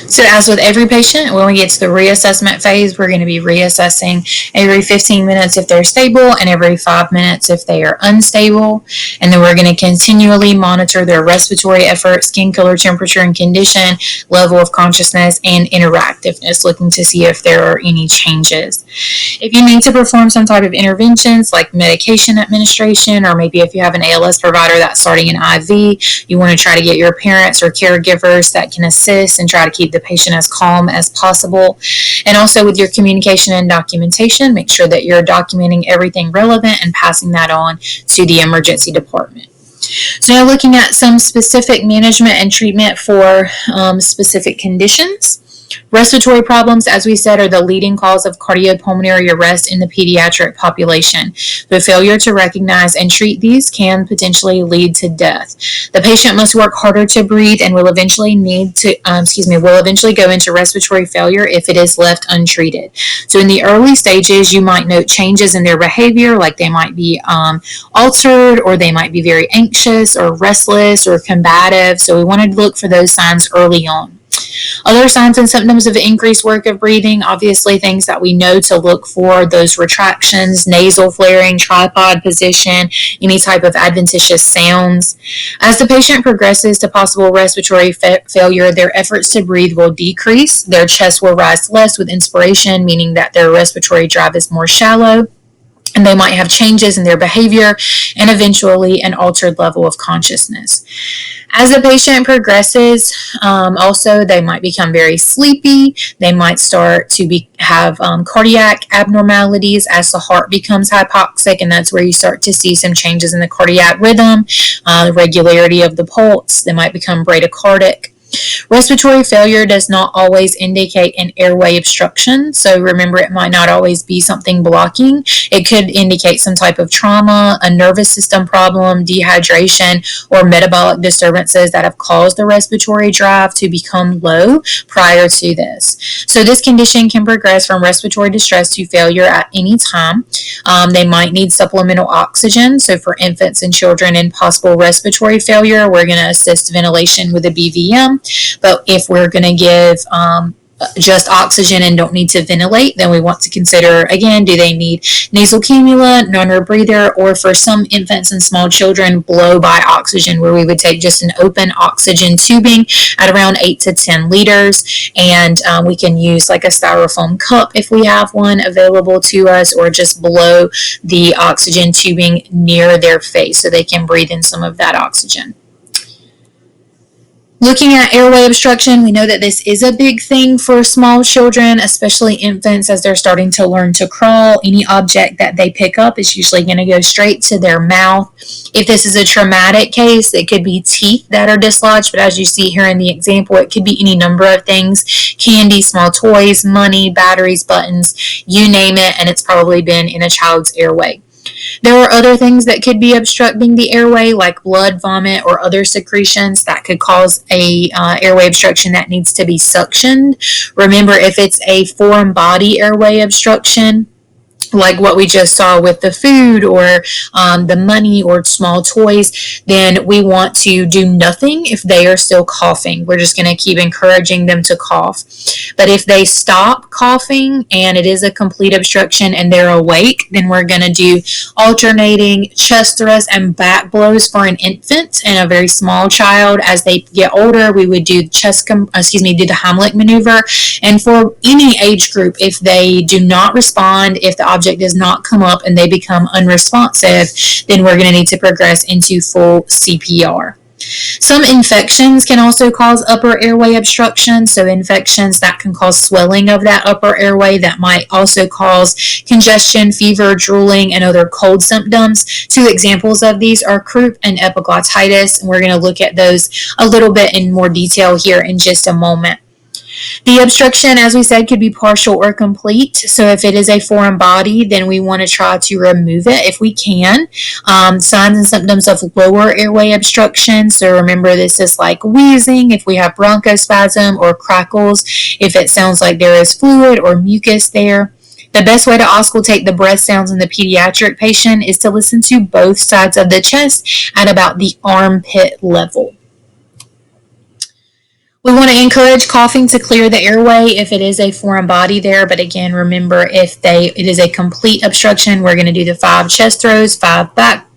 So as with every patient, when we get to the reassessment phase, we're going to be reassessing every 15 minutes if they're stable and every 5 minutes if they are unstable. And then we're going to continually monitor their respiratory effort, skin color, temperature and condition, level of consciousness, and interactiveness, looking to see if there are any changes. If you need to perform some type of interventions like medication administration, or maybe if you have an ALS provider that's starting an IV, you want to try to get your parents or caregivers that can assist and try to keep the patient as calm as possible. And also with your communication and documentation, make sure that you're documenting everything relevant and passing that on to the emergency department. So now looking at some specific management and treatment for specific conditions. Respiratory problems, as we said, are the leading cause of cardiopulmonary arrest in the pediatric population. The failure to recognize and treat these can potentially lead to death. The patient must work harder to breathe and will eventually go into respiratory failure if it is left untreated. So in the early stages, you might note changes in their behavior, like they might be altered, or they might be very anxious or restless or combative. So we want to look for those signs early on. Other signs and symptoms of increased work of breathing, obviously things that we know to look for, those retractions, nasal flaring, tripod position, any type of adventitious sounds. As the patient progresses to possible respiratory failure, their efforts to breathe will decrease. Their chest will rise less with inspiration, meaning that their respiratory drive is more shallow. And they might have changes in their behavior and eventually an altered level of consciousness. As the patient progresses, also they might become very sleepy. They might start to have cardiac abnormalities as the heart becomes hypoxic, and that's where you start to see some changes in the cardiac rhythm, regularity of the pulse. They might become bradycardic. Respiratory failure does not always indicate an airway obstruction, so remember it might not always be something blocking. It could indicate some type of trauma, a nervous system problem, dehydration, or metabolic disturbances that have caused the respiratory drive to become low prior to this. So this condition can progress from respiratory distress to failure at any time. They might need supplemental oxygen, so for infants and children in possible respiratory failure, we're going to assist ventilation with a BVM. But if we're going to give just oxygen and don't need to ventilate, then we want to consider, again, do they need nasal cannula, non-rebreather, or for some infants and small children, blow-by oxygen, where we would take just an open oxygen tubing at around 8 to 10 liters, and we can use like a styrofoam cup if we have one available to us, or just blow the oxygen tubing near their face so they can breathe in some of that oxygen. Looking at airway obstruction, we know that this is a big thing for small children, especially infants as they're starting to learn to crawl. Any object that they pick up is usually going to go straight to their mouth. If this is a traumatic case, it could be teeth that are dislodged, but as you see here in the example, it could be any number of things: candy, small toys, money, batteries, buttons, you name it, and it's probably been in a child's airway. There are other things that could be obstructing the airway, like blood, vomit, or other secretions that could cause a airway obstruction that needs to be suctioned. Remember, if it's a foreign body airway obstruction, like what we just saw with the food or the money or small toys, then we want to do nothing if they are still coughing. We're just going to keep encouraging them to cough. But if they stop coughing and it is a complete obstruction and they're awake, then we're going to do alternating chest thrusts and back blows for an infant and a very small child. As they get older, we would do the Heimlich maneuver. And for any age group, if they do not respond, if the object does not come up and they become unresponsive, then we're going to need to progress into full CPR. Some infections can also cause upper airway obstruction. So infections that can cause swelling of that upper airway, that might also cause congestion, fever, drooling, and other cold symptoms. Two examples of these are croup and epiglottitis, and we're going to look at those a little bit in more detail here in just a moment. The obstruction, as we said, could be partial or complete. So if it is a foreign body, then we want to try to remove it if we can. Signs and symptoms of lower airway obstruction. So remember, this is like wheezing if we have bronchospasm, or crackles if it sounds like there is fluid or mucus there. The best way to auscultate the breath sounds in the pediatric patient is to listen to both sides of the chest at about the armpit level. We want to encourage coughing to clear the airway if it is a foreign body there. But again, remember, if it is a complete obstruction, we're going to do the 5 chest throws, 5 back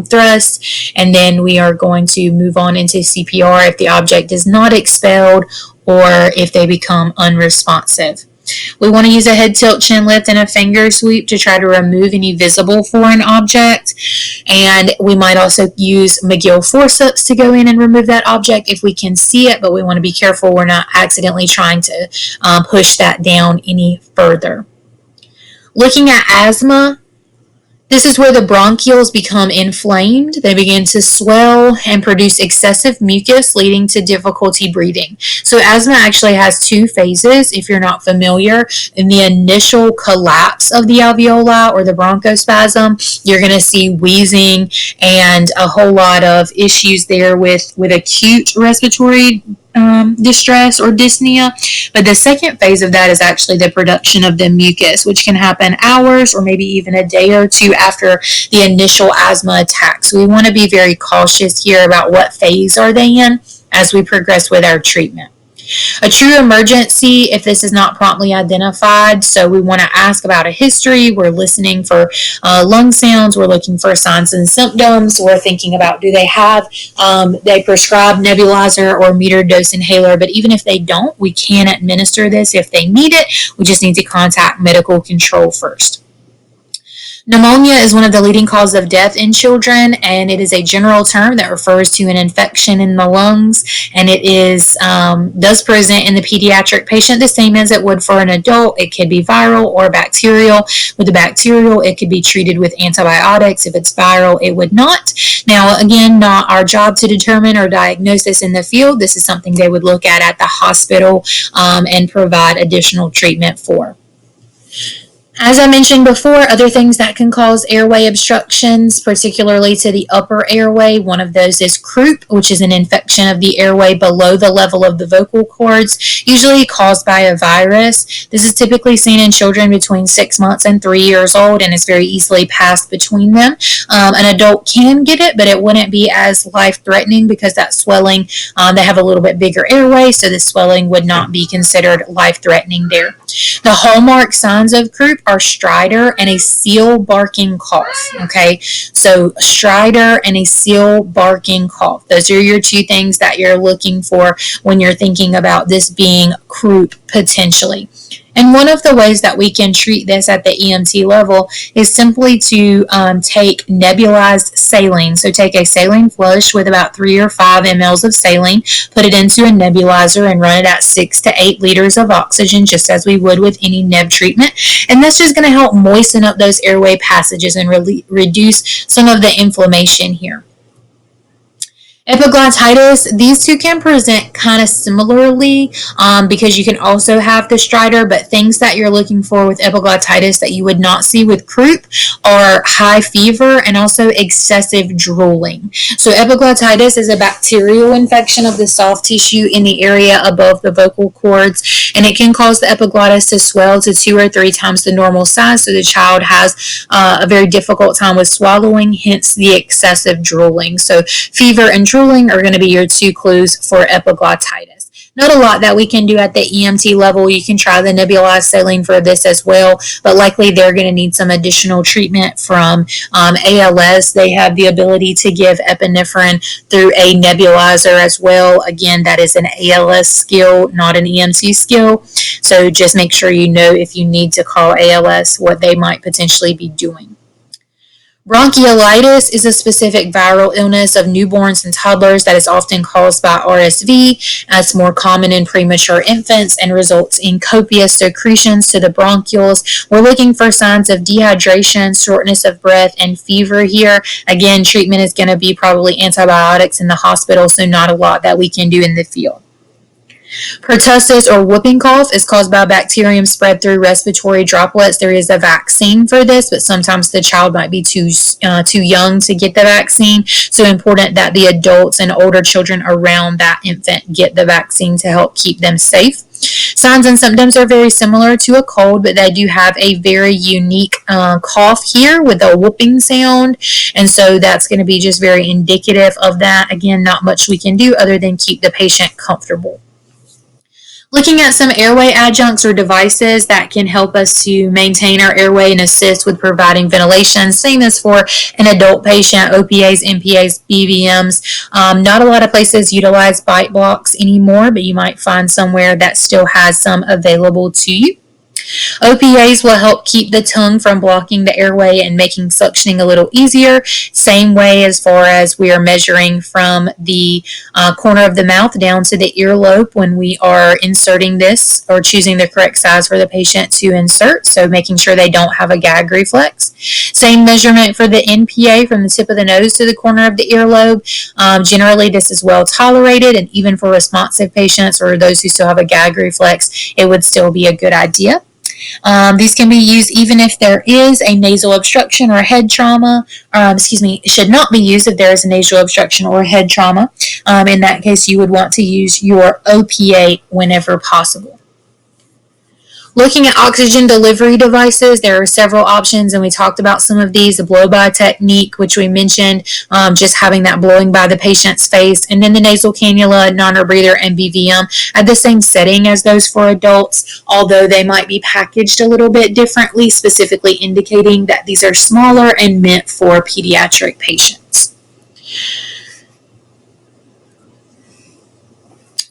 thrusts, and then we are going to move on into CPR if the object is not expelled or if they become unresponsive. We want to use a head tilt, chin lift, and a finger sweep to try to remove any visible foreign object. And we might also use McGill forceps to go in and remove that object if we can see it, but we want to be careful we're not accidentally trying to push that down any further. Looking at asthma, this is where the bronchioles become inflamed. They begin to swell and produce excessive mucus, leading to difficulty breathing. So asthma actually has 2 phases, if you're not familiar. In the initial collapse of the alveoli or the bronchospasm, you're going to see wheezing and a whole lot of issues there with acute respiratory distress or dyspnea. But the second phase of that is actually the production of the mucus, which can happen hours or maybe even a day or 2 after the initial asthma attack. So we want to be very cautious here about what phase are they in as we progress with our treatment. A true emergency if this is not promptly identified. So we want to ask about a history. We're listening for lung sounds. We're looking for signs and symptoms. We're thinking about, do they have they prescribe nebulizer or metered dose inhaler? But even if they don't, we can administer this if they need it. We just need to contact medical control first. Pneumonia is one of the leading causes of death in children, and it is a general term that refers to an infection in the lungs, and it is does present in the pediatric patient the same as it would for an adult. It could be viral or bacterial. With the bacterial, it could be treated with antibiotics. If it's viral, it would not. Now, again, not our job to determine or diagnose this in the field. This is something they would look at the hospital and provide additional treatment for. As I mentioned before, other things that can cause airway obstructions, particularly to the upper airway, one of those is croup, which is an infection of the airway below the level of the vocal cords, usually caused by a virus. This is typically seen in children between 6 months and 3 years old, and is very easily passed between them. An adult can get it, but it wouldn't be as life-threatening because that swelling, they have a little bit bigger airway, so the swelling would not be considered life-threatening there. The hallmark signs of croup are stridor and a seal barking cough. Okay, so stridor and a seal barking cough. Those are your 2 things that you're looking for when you're thinking about this being croup potentially. And one of the ways that we can treat this at the EMT level is simply to take nebulized saline. So take a saline flush with about 3 or 5 mLs of saline, put it into a nebulizer and run it at 6 to 8 liters of oxygen, just as we would with any neb treatment. And that's just going to help moisten up those airway passages and reduce some of the inflammation here. Epiglottitis, these 2 can present kind of similarly because you can also have the stridor, but things that you're looking for with epiglottitis that you would not see with croup are high fever and also excessive drooling. So epiglottitis is a bacterial infection of the soft tissue in the area above the vocal cords, and it can cause the epiglottis to swell to 2 or 3 times the normal size, so the child has a very difficult time with swallowing, hence the excessive drooling. So fever and drooling are going to be your 2 clues for epiglottitis. Not a lot that we can do at the EMT level. You can try the nebulized saline for this as well, but likely they're going to need some additional treatment from ALS. They have the ability to give epinephrine through a nebulizer as well. Again, that is an ALS skill, not an EMT skill. So just make sure you know if you need to call ALS what they might potentially be doing. Bronchiolitis is a specific viral illness of newborns and toddlers that is often caused by RSV. It's more common in premature infants and results in copious secretions to the bronchioles. We're looking for signs of dehydration, shortness of breath, and fever here. Again, treatment is going to be probably antibiotics in the hospital, so not a lot that we can do in the field. Pertussis or whooping cough is caused by bacterium spread through respiratory droplets. There is a vaccine for this, but sometimes the child might be too young to get the vaccine. So important that the adults and older children around that infant get the vaccine to help keep them safe. Signs and symptoms are very similar to a cold, but they do have a very unique cough here with a whooping sound, and so that's going to be just very indicative of that. Again, not much we can do other than keep the patient comfortable. Looking at some airway adjuncts or devices that can help us to maintain our airway and assist with providing ventilation. Same as for an adult patient, OPAs, NPAs, BVMs. Not a lot of places utilize bite blocks anymore, but you might find somewhere that still has some available to you. OPAs will help keep the tongue from blocking the airway and making suctioning a little easier. Same way as far as we are measuring from the corner of the mouth down to the earlobe when we are inserting this or choosing the correct size for the patient to insert. So making sure they don't have a gag reflex. Same measurement for the NPA from the tip of the nose to the corner of the earlobe. Generally, this is well tolerated, and even for responsive patients or those who still have a gag reflex, it would still be a good idea. These can be used even if there is a nasal obstruction or head trauma. It should not be used if there is a nasal obstruction or head trauma. In that case, you would want to use your OPA whenever possible. Looking at oxygen delivery devices, there are several options, and we talked about some of these. The blow-by technique, which we mentioned, just having that blowing by the patient's face, and then the nasal cannula, non-rebreather, and BVM at the same setting as those for adults, although they might be packaged a little bit differently, specifically indicating that these are smaller and meant for pediatric patients.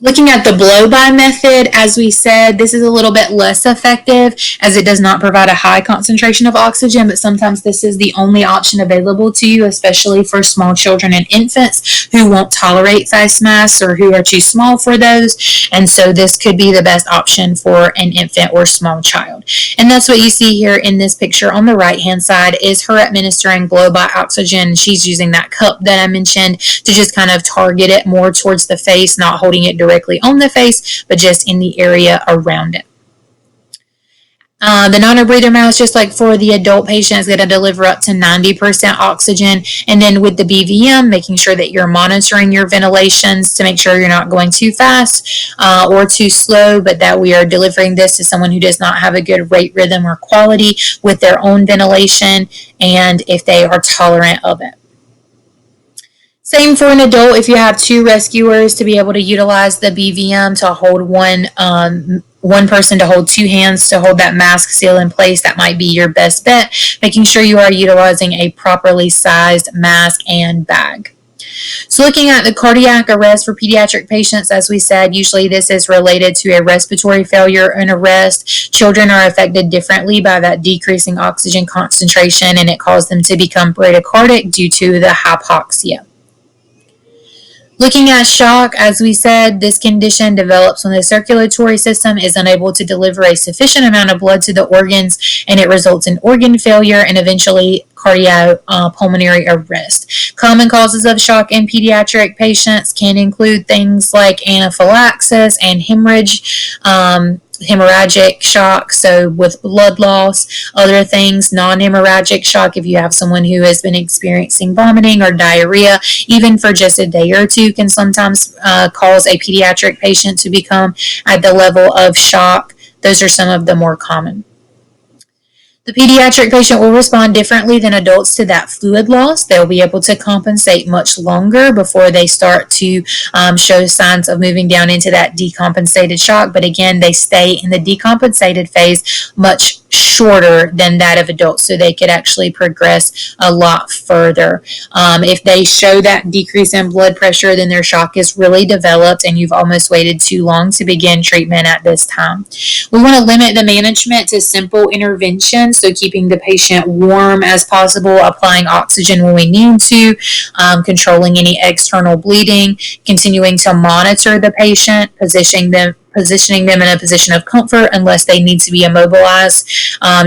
Looking at the blow-by method, as we said, this is a little bit less effective as it does not provide a high concentration of oxygen, but sometimes this is the only option available to you, especially for small children and infants who won't tolerate face masks or who are too small for those. And so this could be the best option for an infant or small child. And that's what you see here in this picture on the right-hand side is her administering blow-by oxygen. She's using that cup that I mentioned to just kind of target it more towards the face, not holding it directly on the face, but just in the area around it. The non-rebreather mask, just like for the adult patient, is going to deliver up to 90% oxygen. And then with the BVM, making sure that you're monitoring your ventilations to make sure you're not going too fast or too slow, but that we are delivering this to someone who does not have a good rate, rhythm, or quality with their own ventilation, and if they are tolerant of it. Same for an adult. If you have two rescuers, to be able to utilize the BVM to hold one person to hold two hands to hold that mask seal in place, that might be your best bet, making sure you are utilizing a properly sized mask and bag. So looking at the cardiac arrest for pediatric patients, as we said, usually this is related to a respiratory failure and arrest. Children are affected differently by that decreasing oxygen concentration, and it causes them to become bradycardic due to the hypoxia. Looking at shock, as we said, this condition develops when the circulatory system is unable to deliver a sufficient amount of blood to the organs, and it results in organ failure and eventually cardiopulmonary arrest. Common causes of shock in pediatric patients can include things like anaphylaxis and hemorrhage, hemorrhagic shock, so with blood loss. Other things, non-hemorrhagic shock, if you have someone who has been experiencing vomiting or diarrhea, even for just a day or two, can sometimes cause a pediatric patient to become at the level of shock. Those are some of the more common. The pediatric patient will respond differently than adults to that fluid loss. They'll be able to compensate much longer before they start to show signs of moving down into that decompensated shock. But again, they stay in the decompensated phase much shorter than that of adults, so they could actually progress a lot further. If they show that decrease in blood pressure, then their shock is really developed and you've almost waited too long to begin treatment at this time. We want to limit the management to simple interventions, so keeping the patient warm as possible, applying oxygen when we need to, controlling any external bleeding, continuing to monitor the patient, positioning them in a position of comfort unless they need to be immobilized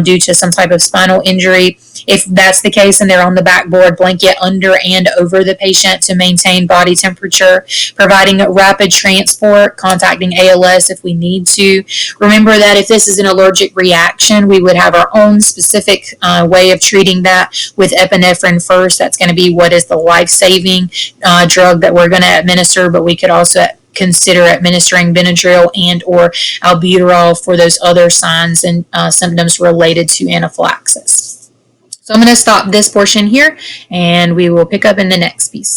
due to some type of spinal injury. If that's the case and they're on the backboard, blanket under and over the patient to maintain body temperature, providing rapid transport, contacting ALS if we need to. Remember that if this is an allergic reaction, we would have our own specific way of treating that with epinephrine first. That's going to be what is the life-saving drug that we're going to administer, but we could also consider administering Benadryl and or albuterol for those other signs and symptoms related to anaphylaxis. So I'm going to stop this portion here and we will pick up in the next piece.